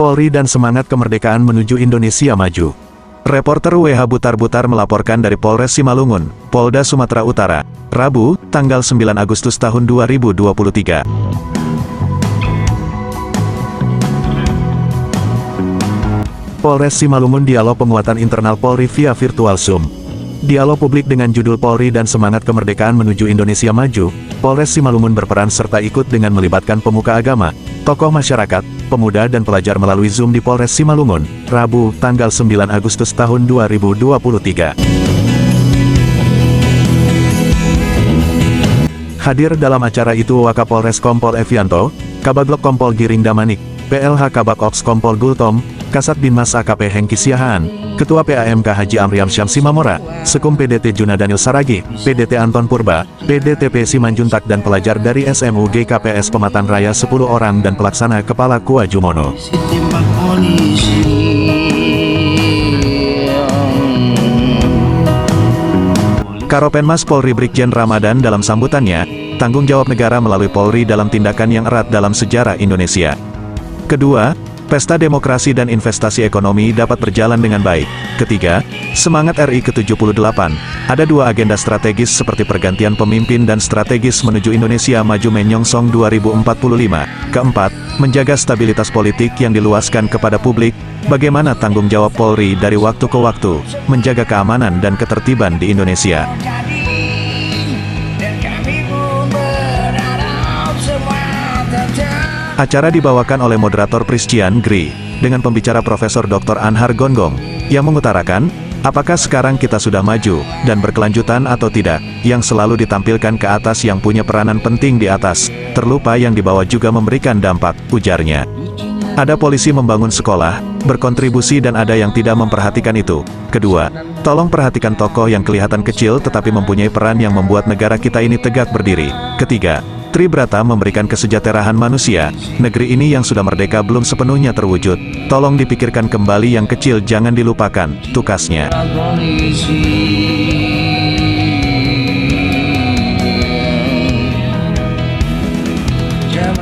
Polri dan semangat kemerdekaan menuju Indonesia maju. Reporter WH Butar-Butar melaporkan dari Polres Simalungun, Polda Sumatera Utara, Rabu, tanggal 9 Agustus tahun 2023. Polres Simalungun dialog penguatan internal Polri via virtual Zoom. Dialog publik dengan judul Polri dan semangat kemerdekaan menuju Indonesia maju, Polres Simalungun berperan serta ikut dengan melibatkan pemuka agama, tokoh masyarakat, pemuda dan pelajar melalui Zoom di Polres Simalungun, Rabu, tanggal 9 Agustus tahun 2023. Hadir dalam acara itu Wakapolres Kompol Evianto, Kabaglok Kompol Giring Damanik, PLH Kabak Ops Kompol Gultom, Kasat Binmas AKP Hengki Siahaan, Ketua PAMK Haji Amriam Syamsi Mamora, Sekum PDT Juna Daniel Saragi, PDT Anton Purba, PDTP Simanjuntak dan pelajar dari SMU GKPS Pematan Raya 10 orang dan pelaksana Kepala Kua Jumono. Karopenmas Polri Brigjen Ramadan dalam sambutannya, tanggung jawab negara melalui Polri dalam tindakan yang erat dalam sejarah Indonesia. Kedua, pesta demokrasi dan investasi ekonomi dapat berjalan dengan baik. Ketiga, semangat RI ke-78. Ada dua agenda strategis seperti pergantian pemimpin dan strategis menuju Indonesia maju menyongsong 2045. Keempat, menjaga stabilitas politik yang diluaskan kepada publik. Bagaimana tanggung jawab Polri dari waktu ke waktu, menjaga keamanan dan ketertiban di Indonesia. Acara dibawakan oleh moderator Christian Gri, dengan pembicara Profesor Dr. Anhar Gonggong, yang mengutarakan, apakah sekarang kita sudah maju, dan berkelanjutan atau tidak, yang selalu ditampilkan ke atas yang punya peranan penting di atas, terlupa yang di bawah juga memberikan dampak, ujarnya. Ada polisi membangun sekolah, berkontribusi dan ada yang tidak memperhatikan itu. Kedua, tolong perhatikan tokoh yang kelihatan kecil tetapi mempunyai peran yang membuat negara kita ini tegak berdiri. Ketiga, Tribrata memberikan kesejahteraan manusia, negeri ini yang sudah merdeka belum sepenuhnya terwujud, tolong dipikirkan kembali yang kecil jangan dilupakan, tukasnya.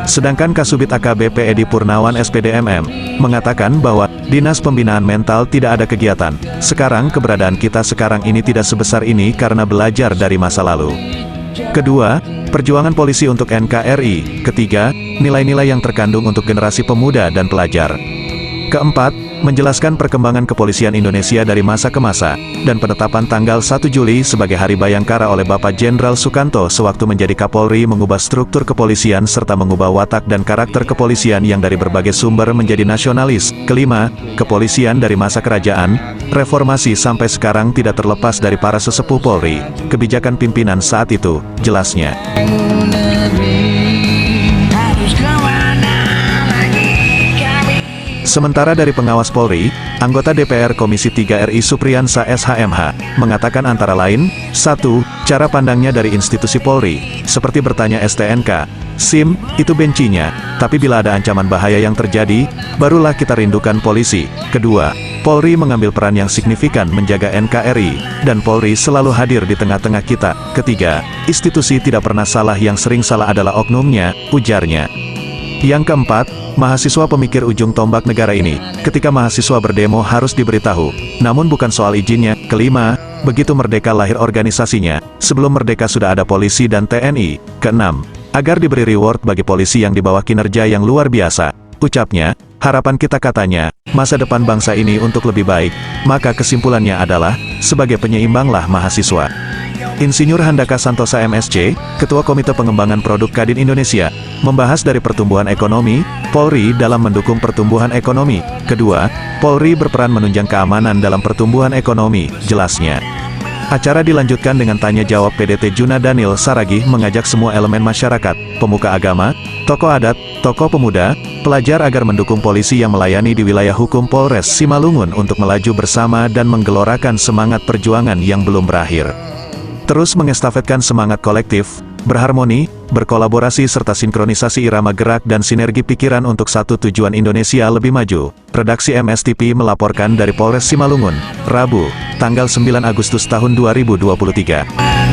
Sedangkan Kasubit AKBP Edi Purnawan SPDMM, mengatakan bahwa, Dinas Pembinaan Mental tidak ada kegiatan, sekarang keberadaan kita sekarang ini tidak sebesar ini karena belajar dari masa lalu. Kedua, perjuangan polisi untuk NKRI. Ketiga, nilai-nilai yang terkandung untuk generasi pemuda dan pelajar. Keempat, menjelaskan perkembangan kepolisian Indonesia dari masa ke masa, dan penetapan tanggal 1 Juli sebagai Hari Bayangkara oleh Bapak Jenderal Sukanto sewaktu menjadi Kapolri mengubah struktur kepolisian serta mengubah watak dan karakter kepolisian yang dari berbagai sumber menjadi nasionalis. Kelima, kepolisian dari masa kerajaan, reformasi sampai sekarang tidak terlepas dari para sesepuh Polri, kebijakan pimpinan saat itu, jelasnya. Sementara dari pengawas Polri, anggota DPR Komisi 3 RI Supriyansa SHMH, mengatakan antara lain, 1. Cara pandangnya dari institusi Polri, seperti bertanya STNK, SIM, itu bencinya, tapi bila ada ancaman bahaya yang terjadi, barulah kita rindukan polisi. Kedua, Polri mengambil peran yang signifikan menjaga NKRI, dan Polri selalu hadir di tengah-tengah kita. Ketiga, institusi tidak pernah salah, yang sering salah adalah oknumnya, ujarnya. Yang keempat, mahasiswa pemikir ujung tombak negara ini, ketika mahasiswa berdemo harus diberitahu, namun bukan soal izinnya. Kelima, begitu merdeka lahir organisasinya, sebelum merdeka sudah ada polisi dan TNI. Keenam, agar diberi reward bagi polisi yang di bawah kinerja yang luar biasa, ucapnya, harapan kita katanya, masa depan bangsa ini untuk lebih baik, maka kesimpulannya adalah, sebagai penyeimbanglah mahasiswa. Insinyur Handaka Santosa MSc, Ketua Komite Pengembangan Produk Kadin Indonesia, membahas dari pertumbuhan ekonomi, Polri dalam mendukung pertumbuhan ekonomi. Kedua, Polri berperan menunjang keamanan dalam pertumbuhan ekonomi, jelasnya. Acara dilanjutkan dengan tanya jawab PDT Juna Daniel Saragi mengajak semua elemen masyarakat, pemuka agama, tokoh adat, tokoh pemuda, pelajar agar mendukung polisi yang melayani di wilayah hukum Polres Simalungun untuk melaju bersama dan menggelorakan semangat perjuangan yang belum berakhir. Terus mengestafetkan semangat kolektif, berharmoni, berkolaborasi serta sinkronisasi irama gerak dan sinergi pikiran untuk satu tujuan Indonesia lebih maju. Redaksi MSTP melaporkan dari Polres Simalungun, Rabu, tanggal 9 Agustus tahun 2023.